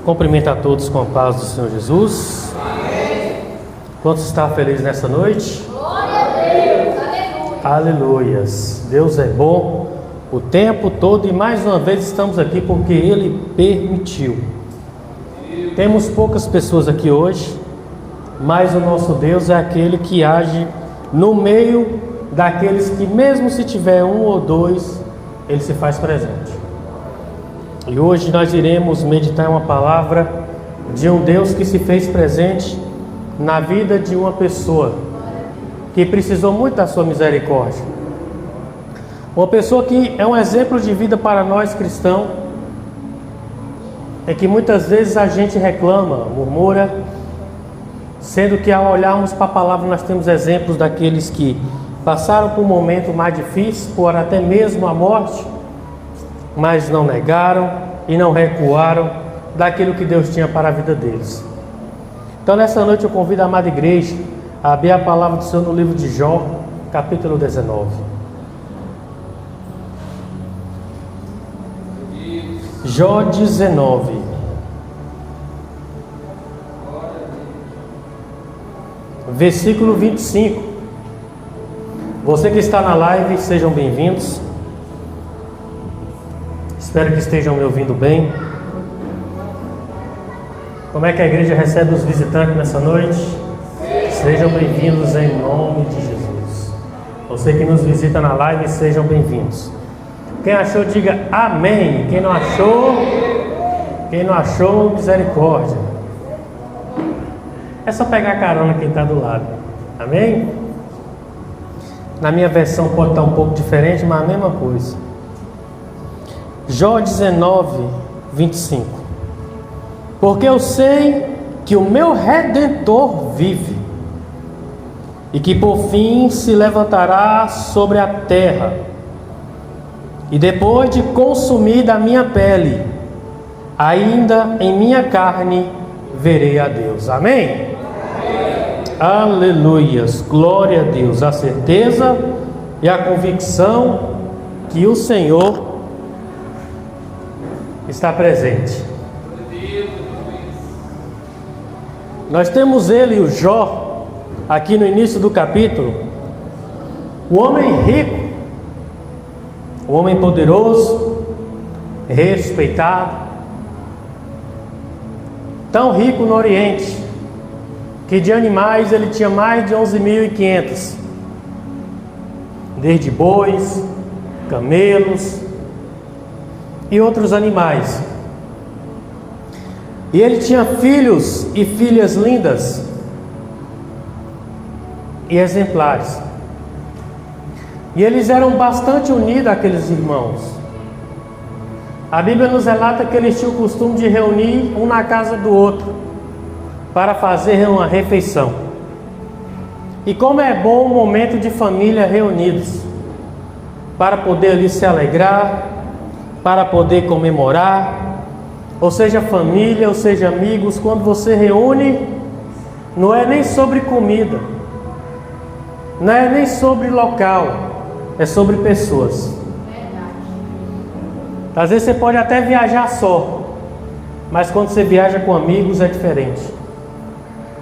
Cumprimento a todos com a paz do Senhor Jesus. Amém. Quantos estão felizes nessa noite? Glória a Deus, aleluia. Aleluias. Deus é bom o tempo todo e mais uma vez estamos aqui porque Ele permitiu. Temos poucas pessoas aqui hoje, mas o nosso Deus é aquele que age no meio daqueles que, mesmo se tiver um ou dois, Ele se faz presente. E hoje nós iremos meditar uma palavra de um Deus que se fez presente na vida de uma pessoa que precisou muito da sua misericórdia. Uma pessoa que é um exemplo de vida para nós cristãos, é que muitas vezes a gente reclama, murmura, sendo que ao olharmos para a palavra nós temos exemplos daqueles que passaram por um momento mais difícil, por até mesmo a morte, mas não negaram e não recuaram daquilo que Deus tinha para a vida deles. Então nessa noite eu convido a amada igreja a abrir a palavra do Senhor no livro de Jó, capítulo 19. Jó 19. Versículo 25. Você que está na live, sejam bem-vindos. Espero que estejam me ouvindo bem. Como é que a igreja recebe os visitantes nessa noite? Sejam bem-vindos em nome de Jesus. Você que nos visita na live, sejam bem-vindos. Quem achou, diga amém. Quem não achou, misericórdia. É só pegar carona quem está do lado. Amém? Na minha versão pode estar um pouco diferente, mas a mesma coisa. Jó 19, 25. Porque eu sei que o meu Redentor vive, e que por fim se levantará sobre a terra, e depois de consumida a minha pele, ainda em minha carne verei a Deus. Amém? Aleluias, glória a Deus. A certeza e a convicção que o Senhor está presente. Nós temos ele, o Jó, aqui no início do capítulo, o homem rico, o homem poderoso, respeitado, tão rico no Oriente, que de animais ele tinha mais de 11.500, desde bois, camelos e outros animais. E ele tinha filhos e filhas lindas e exemplares. E eles eram bastante unidos, aqueles irmãos. A Bíblia nos relata que eles tinham o costume de reunir um na casa do outro para fazer uma refeição. E como é bom o momento de família reunidos, para poder ali se alegrar, para poder comemorar, ou seja família, ou seja amigos. Quando você reúne, não é nem sobre comida, não é nem sobre local, é sobre pessoas. Às vezes você pode até viajar só, mas quando você viaja com amigos é diferente.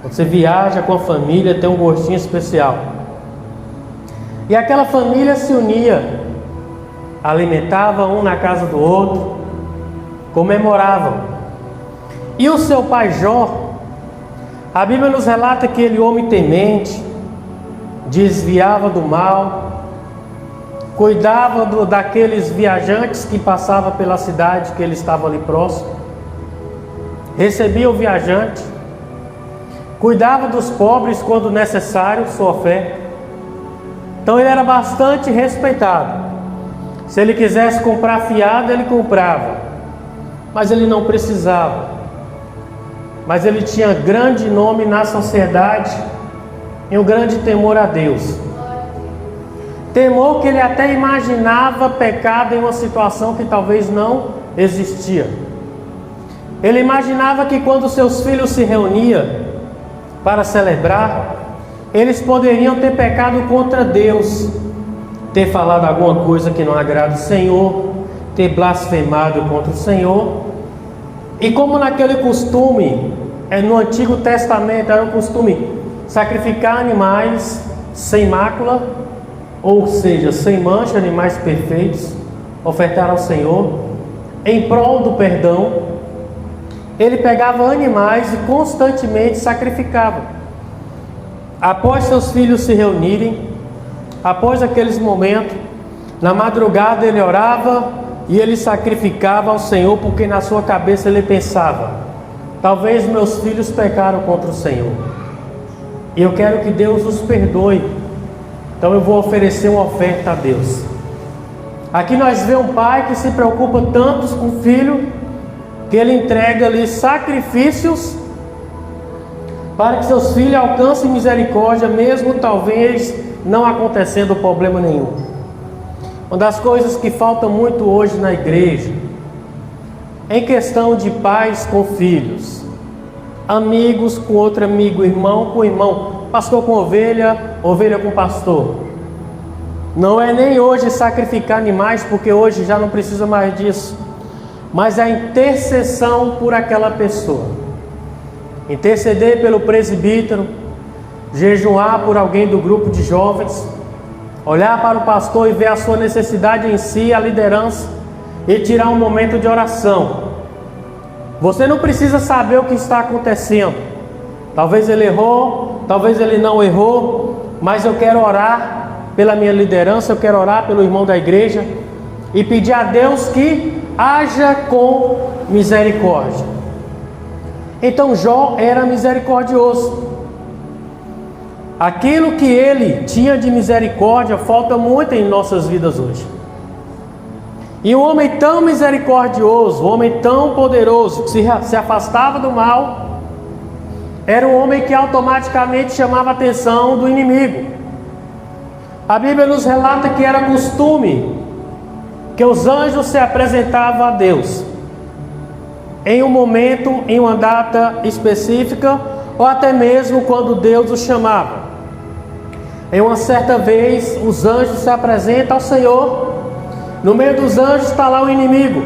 Quando você viaja com a família tem um gostinho especial. E aquela família se unia, alimentava um na casa do outro, comemoravam. E o seu pai Jó, a Bíblia nos relata que ele, homem temente, desviava do mal, cuidava daqueles viajantes que passavam pela cidade que ele estava ali próximo, recebia o viajante, cuidava dos pobres quando necessário, sua oferta. Então ele era bastante respeitado. Se ele quisesse comprar fiado, ele comprava, mas ele não precisava. Mas ele tinha grande nome na sociedade e um grande temor a Deus. Temor que ele até imaginava pecado em uma situação que talvez não existia. Ele imaginava que quando seus filhos se reuniam para celebrar, eles poderiam ter pecado contra Deus, ter falado alguma coisa que não agrada o Senhor, ter blasfemado contra o Senhor. E como naquele costume, no Antigo Testamento era um costume sacrificar animais sem mácula, ou seja, sem mancha, animais perfeitos, ofertar ao Senhor, em prol do perdão, ele pegava animais e constantemente sacrificava. Após seus filhos se reunirem, após aqueles momentos, na madrugada ele orava e ele sacrificava ao Senhor, porque na sua cabeça ele pensava: talvez meus filhos pecaram contra o Senhor, e eu quero que Deus os perdoe, então eu vou oferecer uma oferta a Deus. Aqui nós vemos um pai que se preocupa tanto com o filho, que ele entrega-lhe sacrifícios para que seus filhos alcancem misericórdia, mesmo talvez não acontecendo problema nenhum. Uma das coisas que falta muito hoje na igreja, em questão de pais com filhos, amigos com outro amigo, irmão com irmão, pastor com ovelha, ovelha com pastor, não é nem hoje sacrificar animais, porque hoje já não precisa mais disso, mas a intercessão por aquela pessoa, interceder pelo presbítero, jejuar por alguém do grupo de jovens, olhar para o pastor e ver a sua necessidade em si, a liderança, e tirar um momento de oração. Você não precisa saber o que está acontecendo, talvez ele errou, talvez ele não errou, mas eu quero orar pela minha liderança, eu quero orar pelo irmão da igreja e pedir a Deus que haja com misericórdia. Então Jó era misericordioso. Aquilo que ele tinha de misericórdia falta muito em nossas vidas hoje. E um homem tão misericordioso, um homem tão poderoso, que se afastava do mal, era um homem que automaticamente chamava a atenção do inimigo. A Bíblia nos relata que era costume que os anjos se apresentavam a Deus em um momento, em uma data específica, ou até mesmo quando Deus os chamava. Em uma certa vez, os anjos se apresentam ao Senhor. No meio dos anjos está lá o inimigo,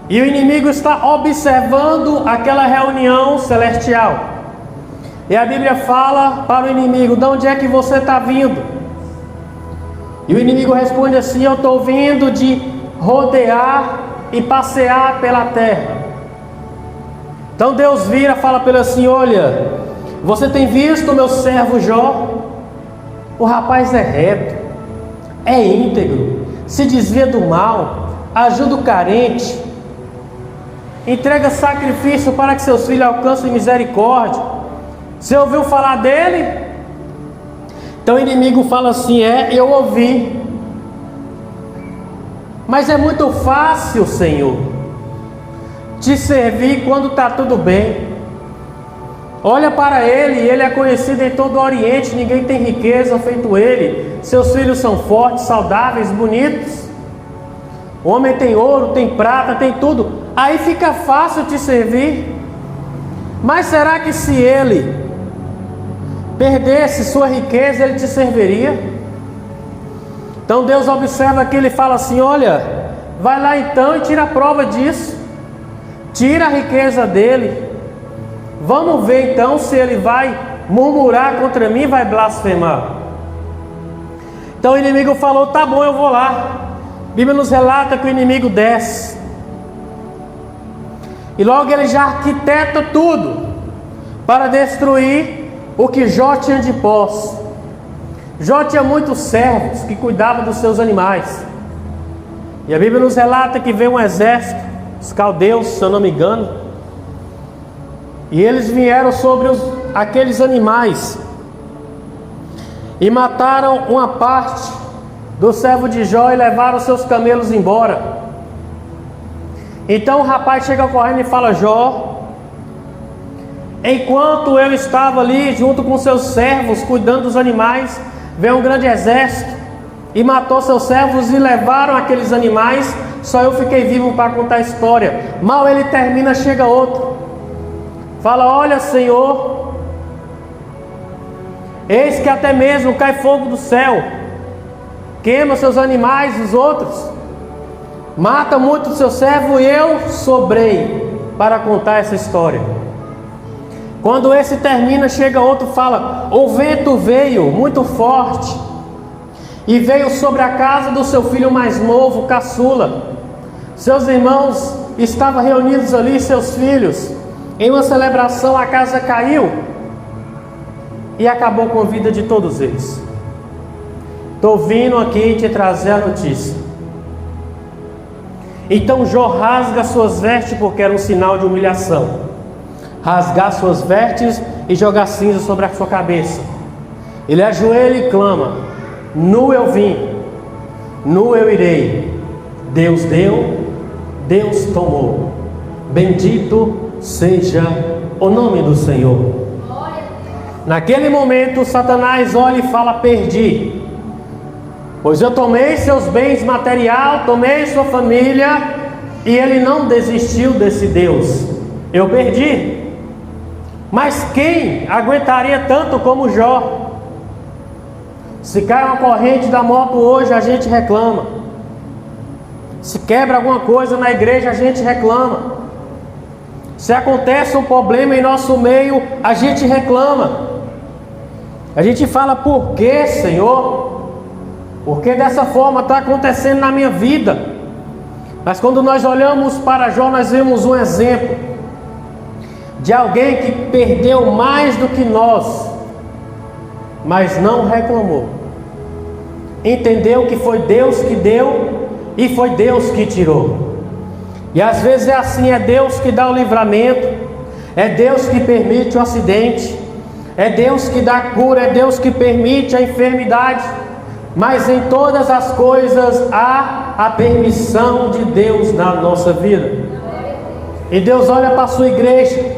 e o inimigo está observando aquela reunião celestial. E a Bíblia fala para o inimigo: de onde é que você está vindo? E o inimigo responde assim: eu estou vindo de rodear e passear pela terra. Então Deus vira e fala para ele assim: olha, você tem visto o meu servo Jó? O rapaz é reto, é íntegro, se desvia do mal, ajuda o carente, entrega sacrifício para que seus filhos alcancem misericórdia. Você ouviu falar dele? Então o inimigo fala assim: eu ouvi, mas é muito fácil, Senhor, te servir quando está tudo bem. Olha para ele, ele é conhecido em todo o Oriente, ninguém tem riqueza feito ele. Seus filhos são fortes, saudáveis, bonitos. O homem tem ouro, tem prata, tem tudo. Aí fica fácil te servir. Mas será que se ele perdesse sua riqueza, ele te serviria? Então Deus observa que ele fala assim: olha, vai lá então e tira a prova disso. Tira a riqueza dele. Vamos ver então se ele vai murmurar contra mim, vai blasfemar. Então o inimigo falou: tá bom, eu vou lá. A Bíblia nos relata que o inimigo desce, e logo ele já arquiteta tudo para destruir o que Jó tinha de posse. Jó tinha muitos servos que cuidavam dos seus animais, e a Bíblia nos relata que veio um exército, os caldeus, se eu não me engano, e eles vieram sobre aqueles animais e mataram uma parte do servo de Jó e levaram seus camelos embora. Então o rapaz chega correndo e fala: Jó, enquanto eu estava ali junto com seus servos cuidando dos animais, veio um grande exército e matou seus servos e levaram aqueles animais. Só eu fiquei vivo para contar a história. Mal ele termina, chega outro, fala: olha, Senhor, eis que até mesmo cai fogo do céu, queima seus animais, os outros. mata muito do seu servo, e eu sobrei para contar essa história. Quando esse termina, chega outro, fala: o vento veio muito forte e veio sobre a casa do seu filho mais novo, caçula. Seus irmãos estavam reunidos ali, seus filhos, em uma celebração. A casa caiu e acabou com a vida de todos eles. Estou vindo aqui te trazer a notícia. Então Jó rasga suas vestes, porque era um sinal de humilhação. Rasgar suas vestes e jogar cinza sobre a sua cabeça. Ele ajoelha e clama: nu eu vim, nu eu irei. Deus deu, Deus tomou. Bendito seja o nome do Senhor. Naquele momento, Satanás olha e fala: perdi, pois eu tomei seus bens material, tomei sua família, e ele não desistiu desse Deus. Eu perdi. Mas quem aguentaria tanto como Jó? Se cai uma corrente da moto hoje, a gente reclama. Se quebra alguma coisa na igreja, a gente reclama. Se acontece um problema em nosso meio, a gente reclama. A gente fala: por que, Senhor? Por que dessa forma está acontecendo na minha vida? Mas quando nós olhamos para Jó, nós vemos um exemplo de alguém que perdeu mais do que nós, mas não reclamou. Entendeu que foi Deus que deu e foi Deus que tirou. E às vezes é assim: é Deus que dá o livramento, é Deus que permite o acidente, é Deus que dá a cura, é Deus que permite a enfermidade. Mas em todas as coisas há a permissão de Deus na nossa vida. E Deus olha para a sua igreja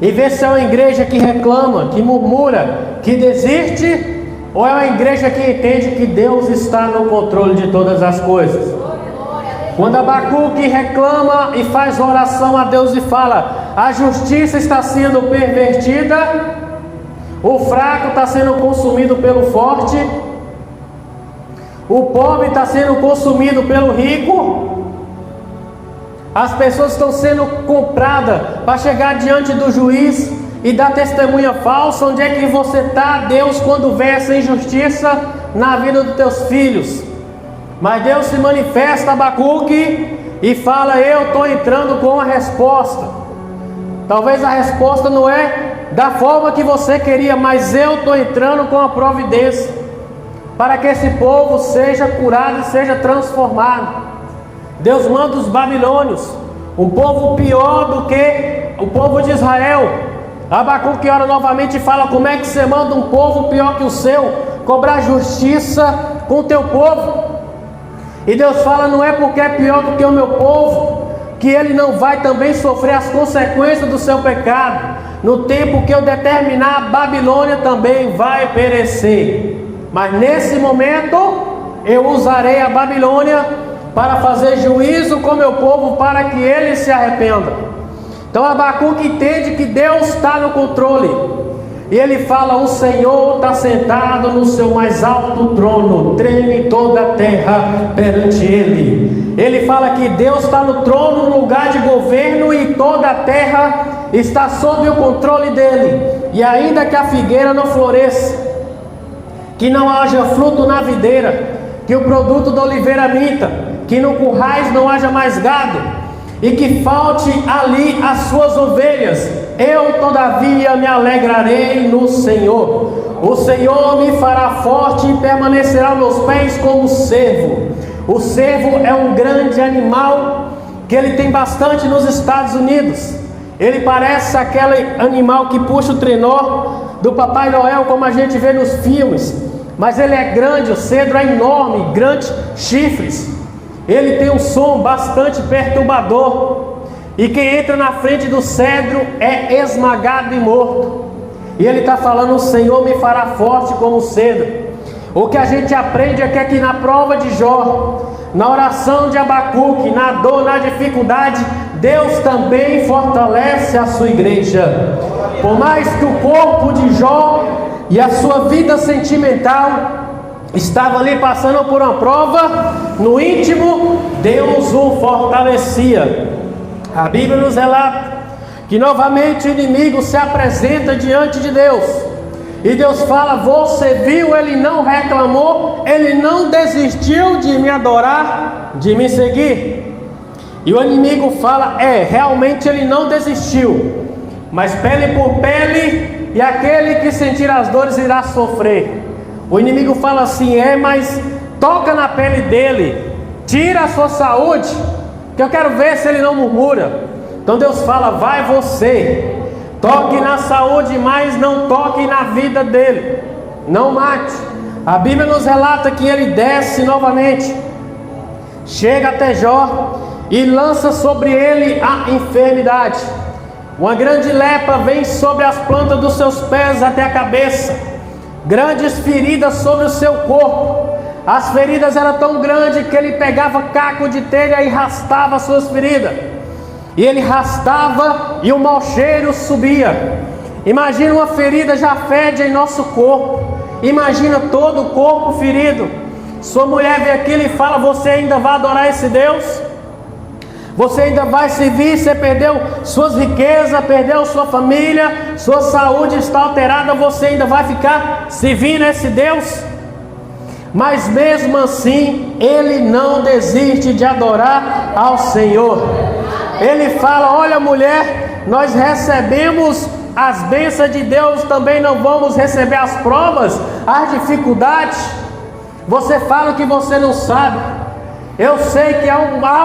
e vê se é uma igreja que reclama, que murmura, que desiste, ou é uma igreja que entende que Deus está no controle de todas as coisas. Quando Abacuque reclama e faz oração a Deus e fala: a justiça está sendo pervertida, o fraco está sendo consumido pelo forte, o pobre está sendo consumido pelo rico, as pessoas estão sendo compradas para chegar diante do juiz e dar testemunha falsa. Onde é que você está, Deus, quando vê essa injustiça na vida dos teus filhos? Mas Deus se manifesta a Abacuque e fala: eu estou entrando com a resposta. Talvez a resposta não é da forma que você queria, mas eu estou entrando com a providência para que esse povo seja curado e seja transformado. Deus manda os babilônios, um povo pior do que o povo de Israel. Abacuque ora novamente e fala: como é que você manda um povo pior que o seu cobrar justiça com o teu povo? E Deus fala: não é porque é pior do que o meu povo que ele não vai também sofrer as consequências do seu pecado. No tempo que eu determinar, a Babilônia também vai perecer. Mas nesse momento eu usarei a Babilônia para fazer juízo com meu povo, para que ele se arrependa. Então Abacuque entende que Deus está no controle, e ele fala: o Senhor está sentado no seu mais alto trono, treme toda a terra perante ele. Ele fala que Deus está no trono, no lugar de governo, e toda a terra está sob o controle dele. E ainda que a figueira não floresça, que não haja fruto na videira, que o produto da oliveira minta, que no currais não haja mais gado, e que falte ali as suas ovelhas, eu todavia me alegrarei no Senhor. O Senhor me fará forte e permanecerá meus pés como cervo. O cervo é um grande animal que ele tem bastante nos Estados Unidos. Ele parece aquele animal que puxa o trenó do Papai Noel, como a gente vê nos filmes, mas ele é grande, o cedro é enorme, grandes chifres. Ele tem um som bastante perturbador, e quem entra na frente do cedro é esmagado e morto. E ele está falando: o Senhor me fará forte como o cedro. O que a gente aprende é que aqui na prova de Jó, na oração de Abacuque, na dor, na dificuldade, Deus também fortalece a sua igreja. Por mais que o corpo de Jó e a sua vida sentimental estava ali passando por uma prova, no íntimo Deus o fortalecia. A Bíblia nos relata que novamente o inimigo se apresenta diante de Deus. E Deus fala: você viu, ele não reclamou, ele não desistiu de me adorar, de me seguir. E o inimigo fala: realmente ele não desistiu, mas pele por pele, e aquele que sentir as dores irá sofrer. O inimigo fala assim: mas toca na pele dele, tira a sua saúde, que eu quero ver se ele não murmura. Então Deus fala: vai você, toque na saúde, mas não toque na vida dele, não mate. A Bíblia nos relata que ele desce novamente, chega até Jó e lança sobre ele a enfermidade. Uma grande lepra vem sobre as plantas dos seus pés até a cabeça, grandes feridas sobre o seu corpo. As feridas eram tão grandes que ele pegava caco de telha e rastava as suas feridas. E ele rastava e o mau cheiro subia. Imagina, uma ferida já fede em nosso corpo. Imagina todo o corpo ferido. Sua mulher vê aquilo e fala: você ainda vai adorar esse Deus? Você ainda vai servir? Você perdeu suas riquezas, perdeu sua família, sua saúde está alterada, você ainda vai ficar servindo esse Deus? Mas mesmo assim, ele não desiste de adorar ao Senhor. Ele fala: olha, mulher, nós recebemos as bênçãos de Deus, também não vamos receber as provas, as dificuldades. Você fala que você não sabe. Eu sei que há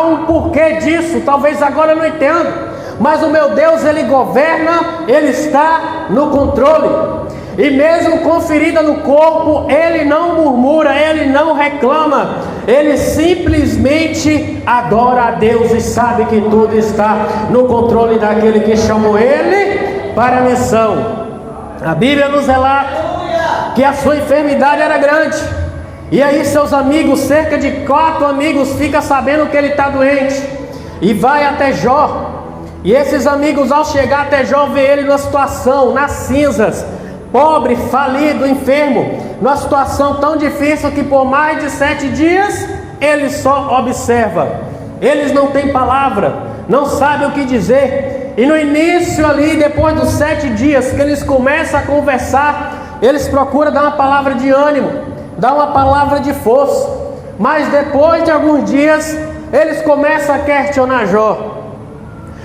um porquê disso, talvez agora eu não entendo, mas o meu Deus, ele governa, ele está no controle. E mesmo com ferida no corpo, ele não murmura, ele não reclama, ele simplesmente adora a Deus e sabe que tudo está no controle daquele que chamou ele para a missão. A Bíblia nos relata que a sua enfermidade era grande. E aí seus amigos, cerca de 4 amigos, ficam sabendo que ele está doente e vai até Jó. E esses amigos, ao chegar até Jó, vê ele numa situação, nas cinzas, pobre, falido, enfermo, numa situação tão difícil que por mais de 7 dias ele só observa. Eles não têm palavra, não sabem o que dizer. E no início ali, depois dos 7 dias que eles começam a conversar, eles procuram dar uma palavra de ânimo, dar uma palavra de força. Mas depois de alguns dias, eles começam a questionar Jó.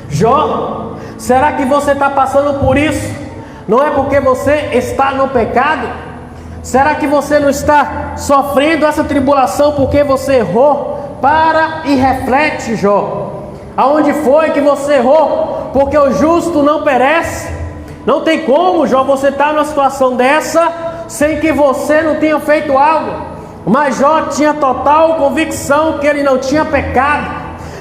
Jó, será que você está passando por isso? Não é porque você está no pecado? Será que você não está sofrendo essa tribulação porque você errou? Para e reflete, Jó. Aonde foi que você errou? Porque o justo não perece. Não tem como, Jó, você estar numa situação dessa sem que você não tenha feito algo. Mas Jó tinha total convicção que ele não tinha pecado,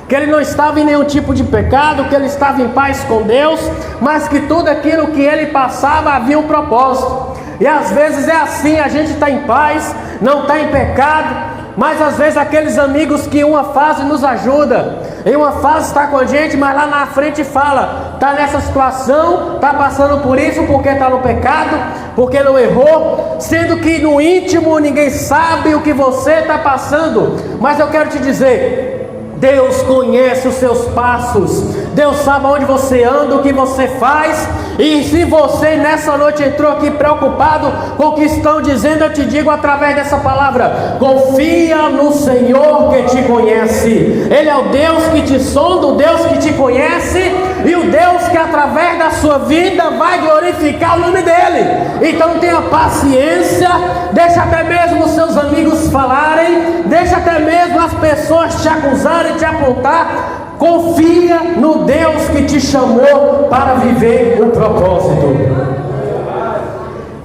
que ele não estava em nenhum tipo de pecado, que ele estava em paz com Deus, mas que tudo aquilo que ele passava havia um propósito. E às vezes é assim, a gente está em paz, não está em pecado, mas às vezes aqueles amigos que em uma fase nos ajuda, em uma fase está com a gente, mas lá na frente fala: está nessa situação, está passando por isso porque está no pecado, porque não errou, sendo que no íntimo ninguém sabe o que você está passando. Mas eu quero te dizer, Deus conhece os seus passos, Deus sabe onde você anda, o que você faz. E se você nessa noite entrou aqui preocupado com o que estão dizendo, eu te digo através dessa palavra: confia no Senhor que te conhece. Ele é o Deus que te sonda, o Deus que te conhece, e o Deus que através da sua vida vai glorificar o nome dele. Então tenha paciência, deixa até mesmo os seus amigos falarem, deixa até mesmo as pessoas te acusarem, te apontar. Confia no Deus que te chamou para viver o propósito.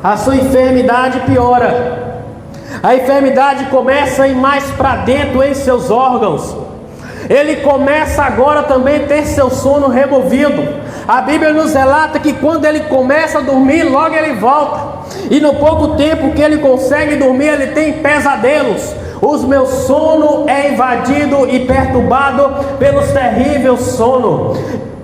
A sua enfermidade piora. A enfermidade começa a ir mais para dentro em seus órgãos. Ele começa agora também a ter seu sono removido. A Bíblia nos relata que quando ele começa a dormir, logo ele volta. E no pouco tempo que ele consegue dormir, ele tem pesadelos. Os meus sono é invadido e perturbado pelos terríveis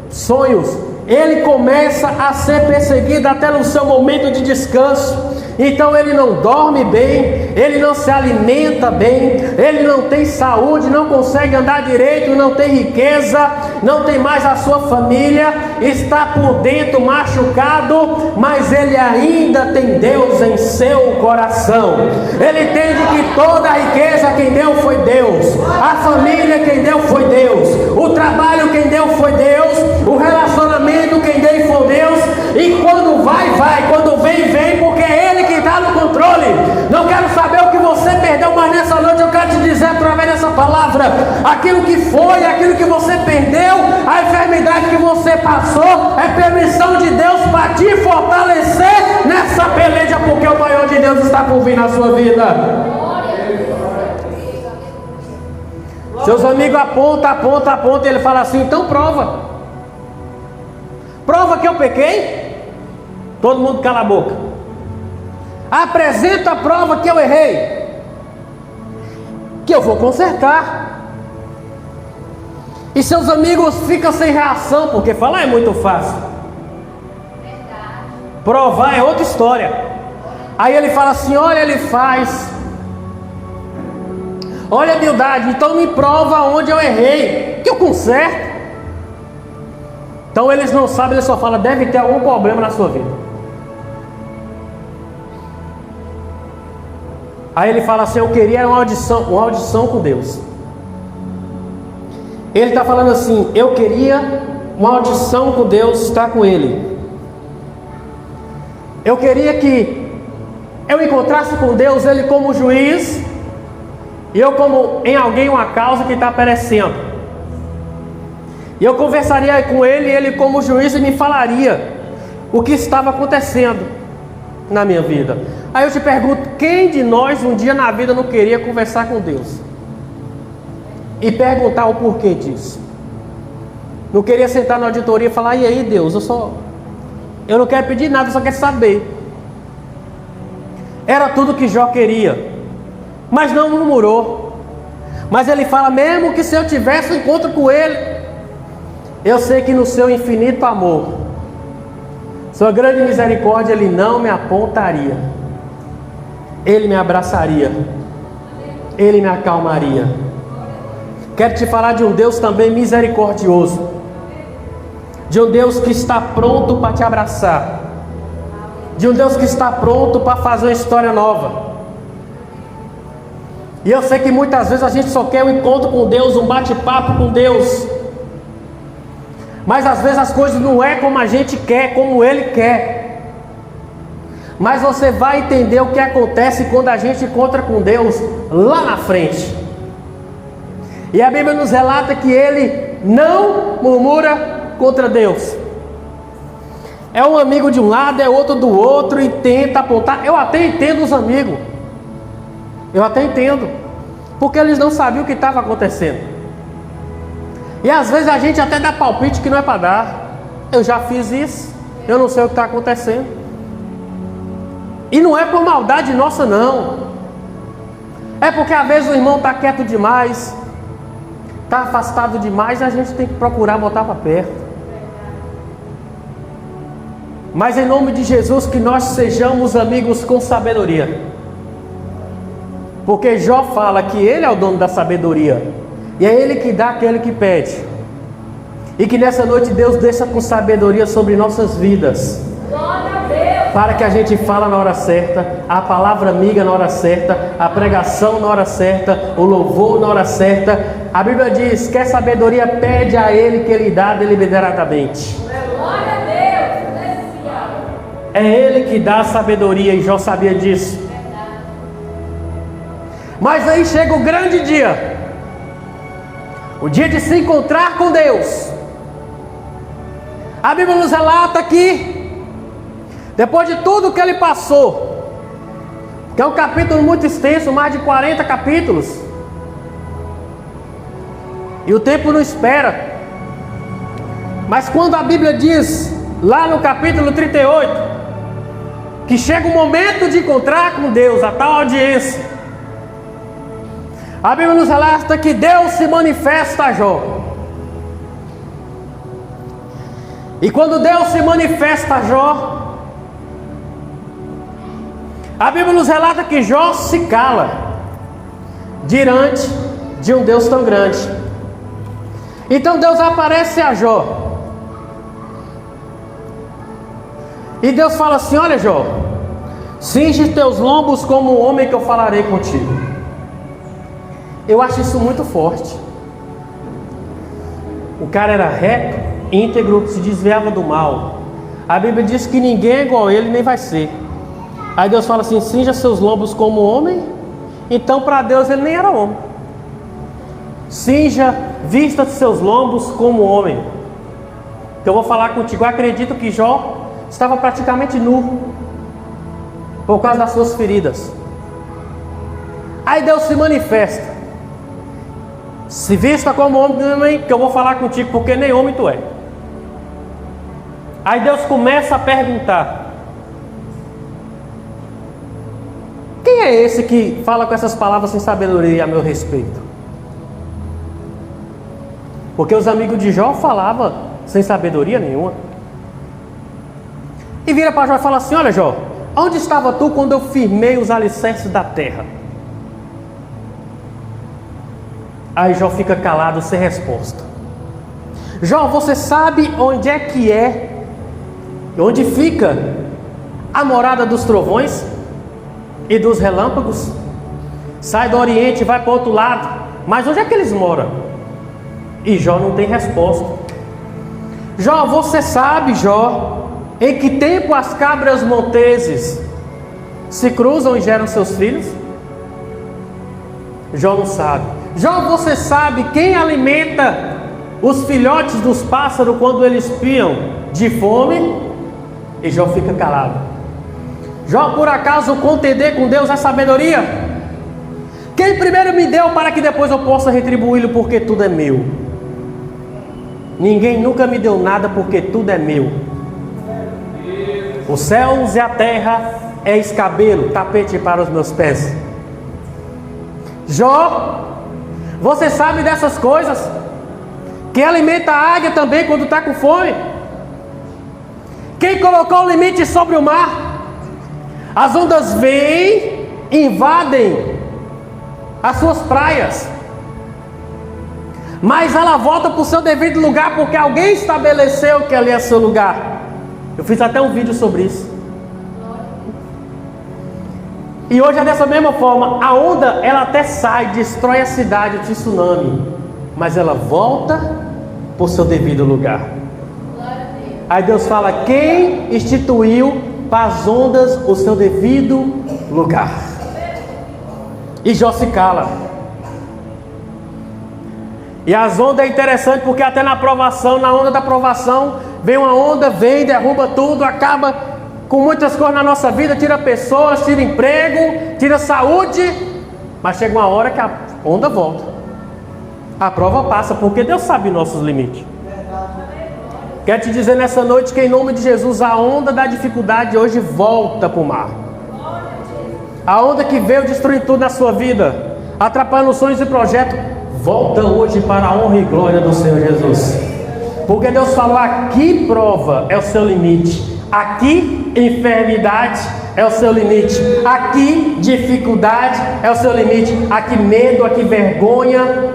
sonhos. ele começa a ser perseguido até no seu momento de descanso. Então ele não dorme bem, ele não se alimenta bem, ele não tem saúde, não consegue andar direito, não tem riqueza, não tem mais a sua família, está por dentro machucado, mas ele ainda tem Deus em seu coração. Ele entende que toda a riqueza quem deu foi Deus, a família quem deu foi Deus, o trabalho quem deu foi Deus, o relacionamento quem deu foi Deus, e quando vai, quando vem, porque é Ele que está no controle. Não quero saber o que você perdeu, mas nessa noite eu quero te dizer através dessa palavra, aquilo que foi, aquilo que você perdeu, a enfermidade que você passou, é permissão de Deus para te fortalecer nessa peleja, porque o maior de Deus está por vir na sua vida. Seus amigos apontam, e ele fala assim: então prova que eu pequei. Todo mundo cala a boca. Apresenta a prova que eu errei, que eu vou consertar. E seus amigos ficam sem reação, porque falar é muito fácil, provar é outra história. Aí ele fala assim: olha, ele faz, olha a humildade, então me prova onde eu errei, que eu conserto. Então eles não sabem, eles só falam: deve ter algum problema na sua vida. Aí ele fala assim: eu queria uma audição com Deus. Ele está falando assim: eu queria uma audição com Deus, estar com Ele. Eu queria que eu encontrasse com Deus, Ele como juiz, e eu como em alguém uma causa que está perecendo. E eu conversaria com Ele, Ele como juiz, e me falaria o que estava acontecendo na minha vida. Aí eu te pergunto: quem de nós um dia na vida não queria conversar com Deus e perguntar o porquê disso? Não queria sentar na auditoria e falar: e aí Deus, eu não quero pedir nada, eu só quero saber. Era tudo que Jó queria, mas não murmurou. Mas ele fala: mesmo que se eu tivesse um encontro com Ele, eu sei que no seu infinito amor, sua grande misericórdia, Ele não me apontaria, Ele me abraçaria, Ele me acalmaria. Quero te falar de um Deus também misericordioso, de um Deus que está pronto para te abraçar, de um Deus que está pronto para fazer uma história nova. E eu sei que muitas vezes a gente só quer um encontro com Deus, um bate-papo com Deus, mas às vezes as coisas não é como a gente quer, como Ele quer. Mas você vai entender o que acontece quando a gente encontra com Deus lá na frente. E a Bíblia nos relata que Ele não murmura contra Deus. É um amigo de um lado, é outro do outro, e tenta apontar. Eu até entendo os amigos, eu até entendo, porque eles não sabiam o que estava acontecendo. E às vezes a gente até dá palpite que não é para dar. Eu já fiz isso, eu não sei o que está acontecendo. E não é por maldade nossa não, é porque às vezes o irmão está quieto demais, está afastado demais, e a gente tem que procurar botar para perto. Mas em nome de Jesus, que nós sejamos amigos com sabedoria, porque Jó fala que Ele é o dono da sabedoria, e é Ele que dá aquele que pede. E que nessa noite Deus deixa com sabedoria sobre nossas vidas, para que a gente fala na hora certa, a palavra amiga na hora certa, a pregação na hora certa, o louvor na hora certa. A Bíblia diz: quer sabedoria, pede a Ele que Ele dá deliberadamente. É Ele que dá a sabedoria, e Jó sabia disso. Mas aí chega o grande dia, o dia de se encontrar com Deus. A Bíblia nos relata que, depois de tudo que ele passou, que é um capítulo muito extenso, mais de 40 capítulos, e o tempo não espera, mas quando a Bíblia diz, lá no capítulo 38, que chega o momento de encontrar com Deus, a tal audiência, a Bíblia nos relata que Deus se manifesta a Jó. E quando Deus se manifesta a Jó, a Bíblia nos relata que Jó se cala diante de um Deus tão grande. Então Deus aparece a Jó. E Deus fala assim: olha, Jó, cinge teus lombos como um homem que eu falarei contigo. Eu acho isso muito forte. O cara era reto, íntegro, se desviava do mal. A Bíblia diz que ninguém é igual a ele, nem vai ser. Aí Deus fala assim: cinja seus lombos como homem. Então para Deus ele nem era homem. Cinja, vista seus lombos como homem. Então eu vou falar contigo. Eu acredito que Jó estava praticamente nu, por causa das suas feridas. Aí Deus se manifesta: se vista como homem, que eu vou falar contigo, porque nem homem tu é. Aí Deus começa a perguntar: quem é esse que fala com essas palavras sem sabedoria a meu respeito? Porque os amigos de Jó falavam sem sabedoria nenhuma. E vira para Jó e fala assim: olha, Jó, onde estava tu quando eu firmei os alicerces da terra? Aí Jó fica calado, sem resposta. Jó, você sabe onde onde fica a morada dos trovões e dos relâmpagos? Sai do Oriente e vai para o outro lado. Mas onde é que eles moram? E Jó não tem resposta. Jó, você sabe, Jó, em que tempo as cabras monteses se cruzam e geram seus filhos? Jó não sabe. Jó, você sabe quem alimenta os filhotes dos pássaros quando eles piam de fome? E Jó fica calado. Jó, por acaso contender com Deus é sabedoria? Quem primeiro me deu para que depois eu possa retribuí-lo, porque tudo é meu? Ninguém nunca me deu nada, porque tudo é meu. Os céus e a terra é escabelo, tapete para os meus pés. Jó, você sabe dessas coisas? Quem alimenta a águia também quando está com fome? Quem colocou o limite sobre o mar? As ondas vêm, invadem as suas praias, mas ela volta para o seu devido lugar, porque alguém estabeleceu que ali é seu lugar. Eu fiz até um vídeo sobre isso. E hoje é dessa mesma forma. A onda, ela até sai, destrói a cidade, o tsunami, mas ela volta para o seu devido lugar. Aí Deus fala: quem instituiu para as ondas o seu devido lugar? E Jó se cala. E as ondas é interessante, porque até na provação, na onda da provação, vem uma onda, vem, derruba tudo, acaba com muitas coisas na nossa vida, tira pessoas, tira emprego, tira saúde, mas chega uma hora que a onda volta, a prova passa, porque Deus sabe nossos limites. Quero te dizer nessa noite que em nome de Jesus, a onda da dificuldade hoje volta para o mar. A onda que veio destruir tudo na sua vida, atrapalhando os sonhos e projetos, volta hoje para a honra e glória do Senhor Jesus. Porque Deus falou: aqui prova é o seu limite, aqui enfermidade é o seu limite, aqui dificuldade é o seu limite, aqui medo, aqui vergonha,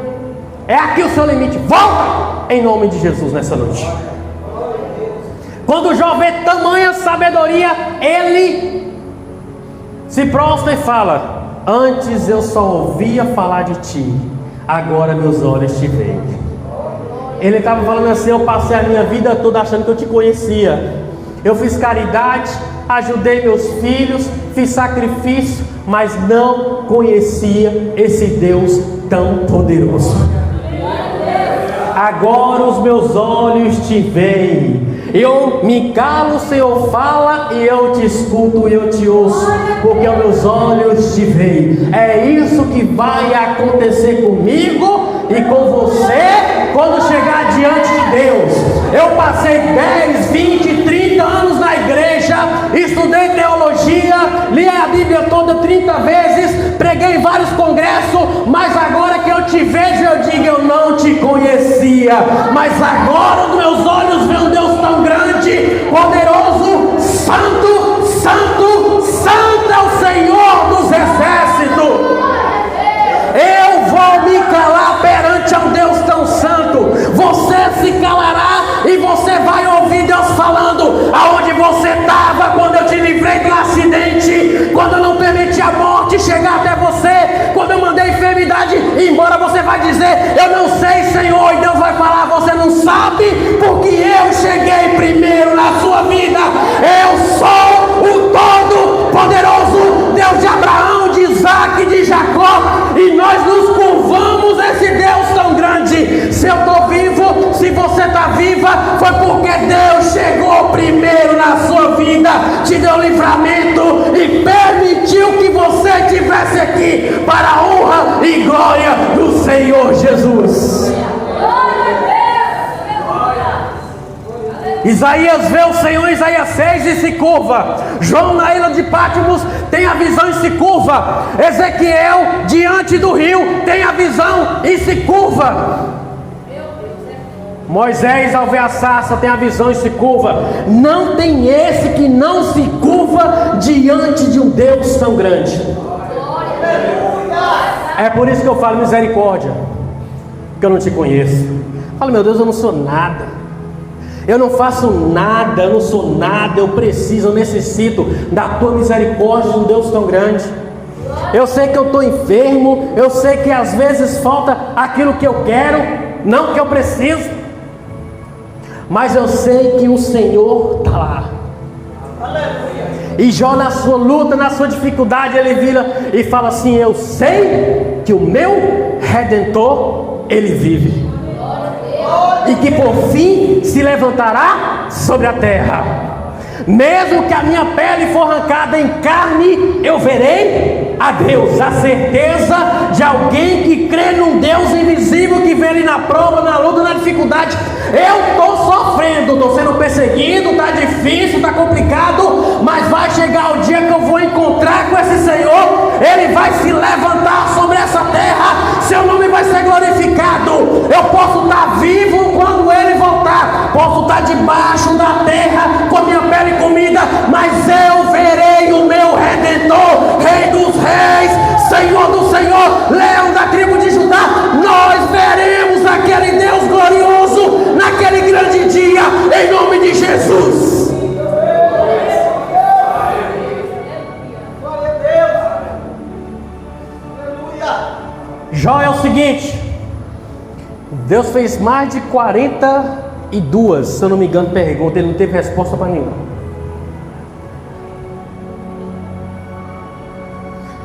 é aqui o seu limite. Volta em nome de Jesus nessa noite. Quando Jó vê tamanha sabedoria, ele se prostra e fala: antes eu só ouvia falar de ti, agora meus olhos te veem. Ele estava falando assim: eu passei a minha vida toda achando que eu te conhecia. Eu fiz caridade, ajudei meus filhos, fiz sacrifício, mas não conhecia esse Deus tão poderoso. Agora os meus olhos te veem. Eu me calo, o Senhor fala, e eu te escuto e eu te ouço, porque os meus olhos te veem. É isso que vai acontecer comigo e com você quando chegar diante de Deus. Eu passei 10, 20, 30 anos na igreja, estudei teologia, li a Bíblia toda 30 vezes, preguei em vários congressos, mas agora que eu te vejo, eu digo: eu não te conhecia, mas agora os meus olhos veem um Deus tão grande embora você vai dizer, eu não sei, Senhor, e Deus vai falar, você não sabe, porque eu cheguei primeiro na sua vida. Eu sou o Todo-Poderoso, Deus de Abraão, de Isaac, de Jacó, e nós nos curvamos a esse Deus tão grande. Se eu estou vivo, se você está viva, foi porque Deus chegou primeiro na sua vida, te deu livramento e permitiu que você estivesse aqui para a honra e glória do Senhor Jesus. Isaías vê o Senhor em Isaías 6 e se curva. João na ilha de Patmos tem a visão e se curva. Ezequiel diante do rio tem a visão e se curva. Moisés ao ver a sarça tem a visão e se curva. Não tem esse que não se curva diante de um Deus tão grande. É por isso que eu falo misericórdia, porque eu não te conheço. Falo, meu Deus, eu não sou nada, eu não faço nada, eu não sou nada, eu preciso, eu necessito da tua misericórdia de um Deus tão grande. Eu sei que eu estou enfermo, eu sei que às vezes falta aquilo que eu quero, não que eu preciso, mas eu sei que o Senhor está lá. E Jó, na sua luta, na sua dificuldade, ele vira e fala assim: eu sei que o meu Redentor, ele vive, e que por fim se levantará sobre a terra. Mesmo que a minha pele for arrancada em carne, eu verei a Deus. A certeza de alguém que crê num Deus invisível, que vê ele na prova, na luta, na dificuldade. Eu estou sofrendo, estou sendo perseguido, está difícil, está complicado, mas vai chegar o dia que eu vou encontrar com esse Senhor. Ele vai se levantar sobre essa terra, seu nome vai ser glorificado. Eu posso estar vivo quando ele voltar, posso estar debaixo da terra com a minha pele comida, mas eu verei o meu Redentor, Rei dos Reis, Senhor do Senhor, Leão da tribo de Judá. Nós veremos aquele Deus glorioso naquele grande dia, em nome de Jesus. Jó é o seguinte: Deus fez mais de 42, se eu não me engano, perguntas, ele não teve resposta para nenhuma.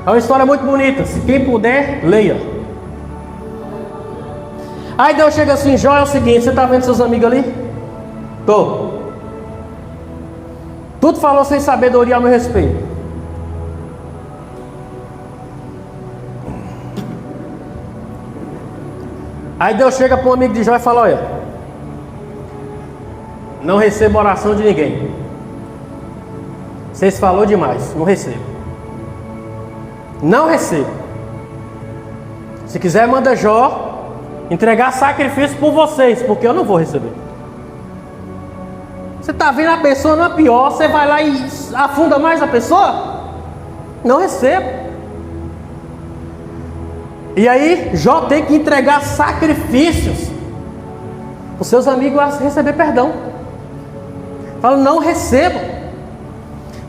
É uma história muito bonita, se quem puder, leia. Aí Deus chega assim: Jó, é o seguinte, você está vendo seus amigos ali? Tô. Tudo falou sem sabedoria ao meu respeito. Aí Deus chega para um amigo de Jó e fala: olha, não recebo oração de ninguém. Vocês falou demais, não recebo. Não recebo. Se quiser, manda Jó entregar sacrifício por vocês, porque eu não vou receber. Você está vendo a pessoa não é pior, você vai lá e afunda mais a pessoa? Não recebo. E aí Jó tem que entregar sacrifícios os seus amigos a receber perdão. Fala: não recebo.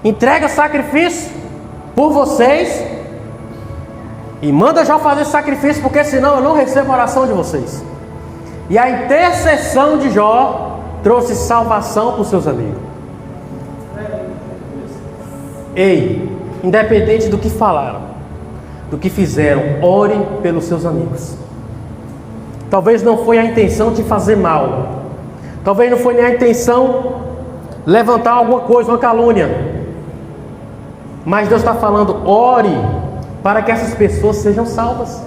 Entrega sacrifício por vocês e manda Jó fazer sacrifício, porque senão eu não recebo a oração de vocês. E a intercessão de Jó trouxe salvação para os seus amigos. Ei, independente do que falaram, do que fizeram, ore pelos seus amigos. Talvez não foi a intenção de fazer mal, talvez não foi nem a intenção levantar alguma coisa, uma calúnia, mas Deus está falando: ore para que essas pessoas sejam salvas,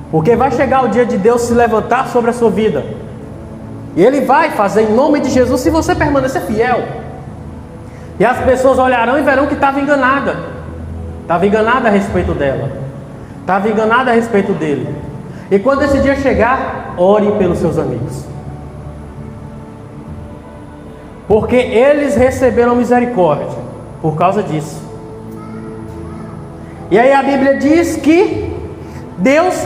porque vai chegar o dia de Deus se levantar sobre a sua vida, e Ele vai fazer em nome de Jesus, se você permanecer fiel. E as pessoas olharão e verão que estava enganada a respeito dela, estava enganada a respeito dele. E quando esse dia chegar, ore pelos seus amigos, porque eles receberam misericórdia por causa disso. E aí a Bíblia diz que Deus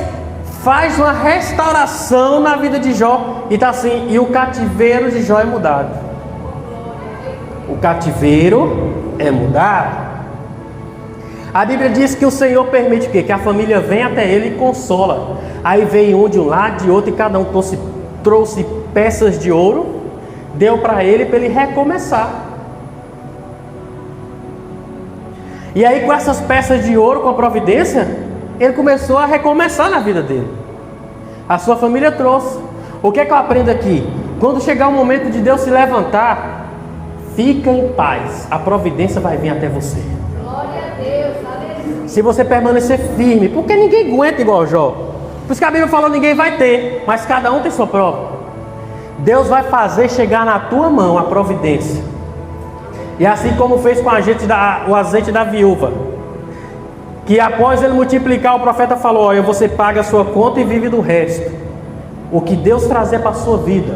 faz uma restauração na vida de Jó, e está assim: e o cativeiro de Jó é mudado. O cativeiro é mudado. A Bíblia diz que o Senhor permite o quê? Que a família venha até ele e consola. Aí veio um de um lado, de outro, e cada um trouxe peças de ouro, deu para ele recomeçar. E aí com essas peças de ouro, com a providência, ele começou a recomeçar na vida dele. A sua família trouxe. O que é que eu aprendo aqui? Quando chegar o momento de Deus se levantar, fica em paz, a providência vai vir até você. Glória a Deus, aleluia. Se você permanecer firme, porque ninguém aguenta igual Jó. Por isso que a Bíblia falou, ninguém vai ter, mas cada um tem sua prova. Deus vai fazer chegar na tua mão a providência. E assim como fez com o azeite da viúva, que após ele multiplicar, o profeta falou: olha, você paga a sua conta e vive do resto. O que Deus trazer para a sua vida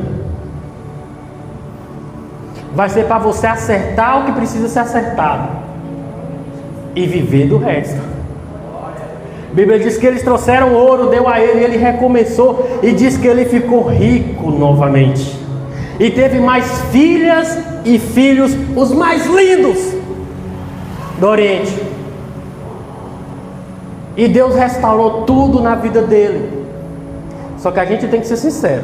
vai ser para você acertar o que precisa ser acertado e viver do resto. A Bíblia diz que eles trouxeram ouro, deu a ele, e ele recomeçou, e diz que ele ficou rico novamente, e teve mais filhas e filhos, os mais lindos do Oriente. E Deus restaurou tudo na vida dele. Só que a gente tem que ser sincero.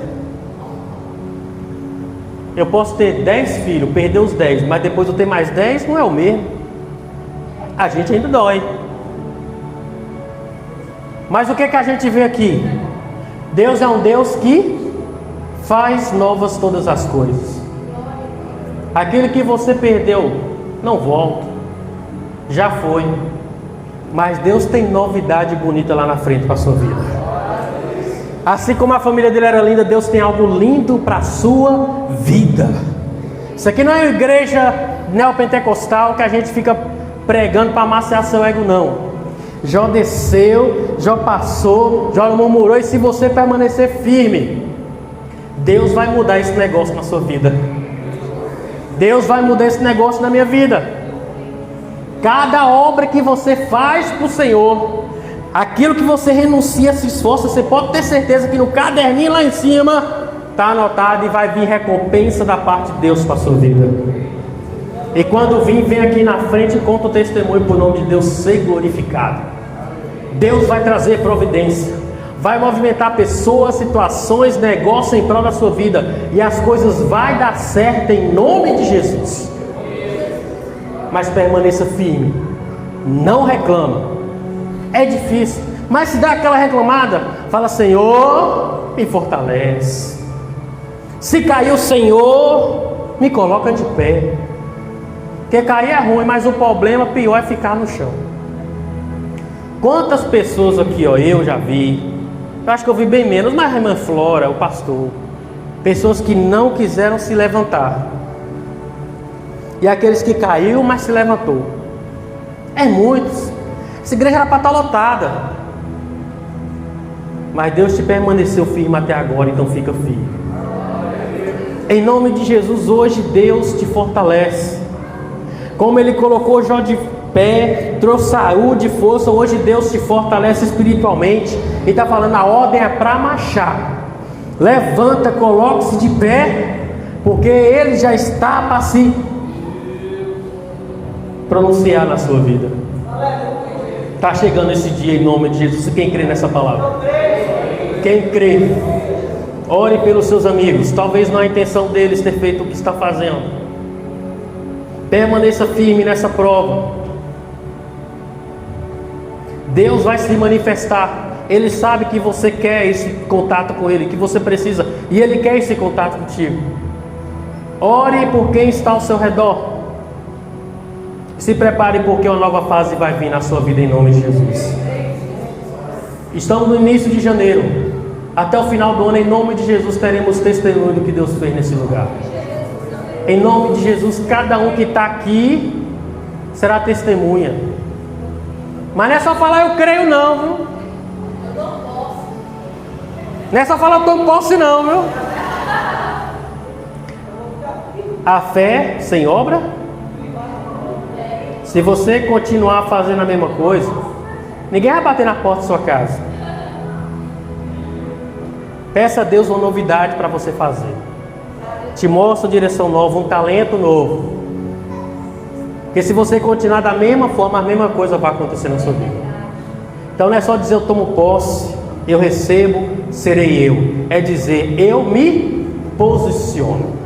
Eu posso ter 10 filhos, perder os 10, mas depois eu ter mais 10, não é o mesmo. A gente ainda dói. Mas o que a gente vê aqui? Deus é um Deus que faz novas todas as coisas. Aquilo que você perdeu, não volta. Já foi. Mas Deus tem novidade bonita lá na frente para a sua vida. Assim como a família dele era linda, Deus tem algo lindo para a sua vida. Isso aqui não é uma igreja neopentecostal que a gente fica pregando para amaciar seu ego, não. Jó desceu, Jó passou, Jó murmurou, e se você permanecer firme, Deus vai mudar esse negócio na sua vida. Deus vai mudar esse negócio na minha vida. Cada obra que você faz para o Senhor, aquilo que você renuncia, se esforça, você pode ter certeza que no caderninho lá em cima está anotado, e vai vir recompensa da parte de Deus para a sua vida. E quando vem aqui na frente e conta o testemunho para o nome de Deus ser glorificado. Deus vai trazer providência, vai movimentar pessoas, situações, negócios em prol da sua vida, e as coisas vai dar certo em nome de Jesus. Mas permaneça firme, não reclama. É difícil, mas se dá aquela reclamada, fala: Senhor, me fortalece. Se cair o Senhor, me coloca de pé. Porque cair é ruim, mas o problema pior é ficar no chão. Quantas pessoas aqui, ó, eu já vi, eu acho que eu vi bem menos, mas a irmã Flora, o pastor, pessoas que não quiseram se levantar, e aqueles que caiu, mas se levantou. É muitos. Essa igreja era para estar lotada, mas Deus te permaneceu firme até agora, então fica firme. Em nome de Jesus, hoje Deus te fortalece. Como Ele colocou Jó de pé, trouxe saúde e força, hoje Deus te fortalece espiritualmente. E está falando, a ordem é para marchar. Levanta, coloque-se de pé, porque Ele já está para se pronunciar na sua vida. Está chegando esse dia em nome de Jesus. Quem crê nessa palavra? Quem crê? Ore pelos seus amigos. Talvez não é a intenção deles ter feito o que está fazendo. Permaneça firme nessa prova. Deus vai se manifestar. Ele sabe que você quer esse contato com Ele, que você precisa, e Ele quer esse contato contigo. Ore por quem está ao seu redor. Se prepare, porque uma nova fase vai vir na sua vida em nome de Jesus. Estamos no início de janeiro. Até o final do ano, em nome de Jesus, teremos testemunho do que Deus fez nesse lugar. Em nome de Jesus, cada um que está aqui será testemunha. Mas não é só falar eu creio não, viu? Não é só falar eu tomo posse não, viu? A fé sem obra. Se você continuar fazendo a mesma coisa, ninguém vai bater na porta da sua casa. Peça a Deus uma novidade para você fazer. Te mostra uma direção nova, um talento novo. Porque se você continuar da mesma forma, a mesma coisa vai acontecer na sua vida. Então não é só dizer eu tomo posse, eu recebo, serei eu. É dizer eu me posiciono.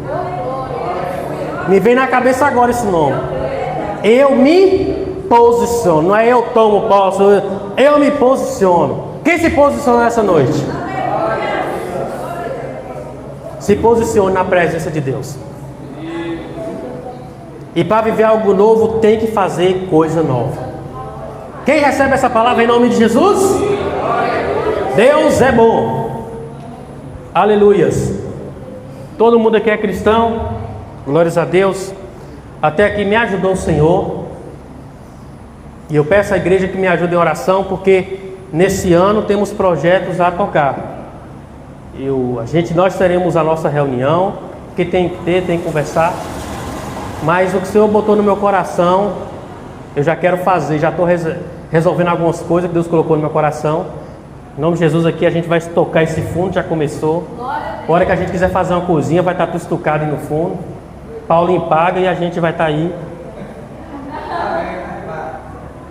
Me vem na cabeça agora esse nome. Eu me posiciono. Não é eu tomo posse, eu me posiciono. Quem se posiciona nessa noite? Se posicione na presença de Deus. E para viver algo novo, tem que fazer coisa nova. Quem recebe essa palavra em nome de Jesus? Deus é bom. Aleluias. Todo mundo aqui é cristão. Glórias a Deus. Até aqui me ajudou o Senhor. E eu peço à igreja que me ajude em oração, porque nesse ano temos projetos a tocar. Nós teremos a nossa reunião, que tem que conversar. Mas o que o Senhor botou no meu coração, eu já quero fazer, já estou resolvendo algumas coisas que Deus colocou no meu coração. Em nome de Jesus aqui a gente vai tocar esse fundo, já começou. A hora que a gente quiser fazer uma cozinha, vai estar tudo estucado aí no fundo. Paulinho paga e a gente vai estar aí.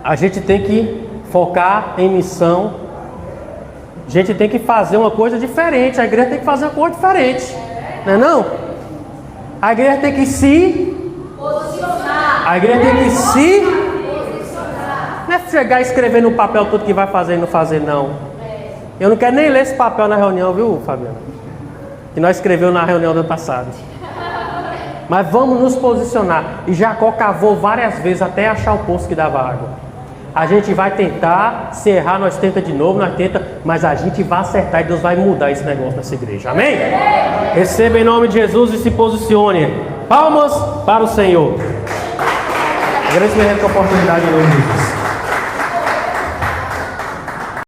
A gente tem que focar em missão. A gente tem que fazer uma coisa diferente. A igreja tem que fazer uma coisa diferente. Não é não? A igreja tem que se posicionar. A igreja tem que se posicionar. Não é chegar e escrever no papel tudo que vai fazer e não fazer, não. Eu não quero nem ler esse papel na reunião, viu, Fabiano? Que nós escreveu na reunião do ano passado. Mas vamos nos posicionar. E Jacó cavou várias vezes até achar o poço que dava água. A gente vai tentar, se errar nós tenta de novo, mas a gente vai acertar e Deus vai mudar esse negócio nessa igreja, amém? Receba em nome de Jesus e se posicione. Palmas para o Senhor. Agradeço a oportunidade em nome de Jesus.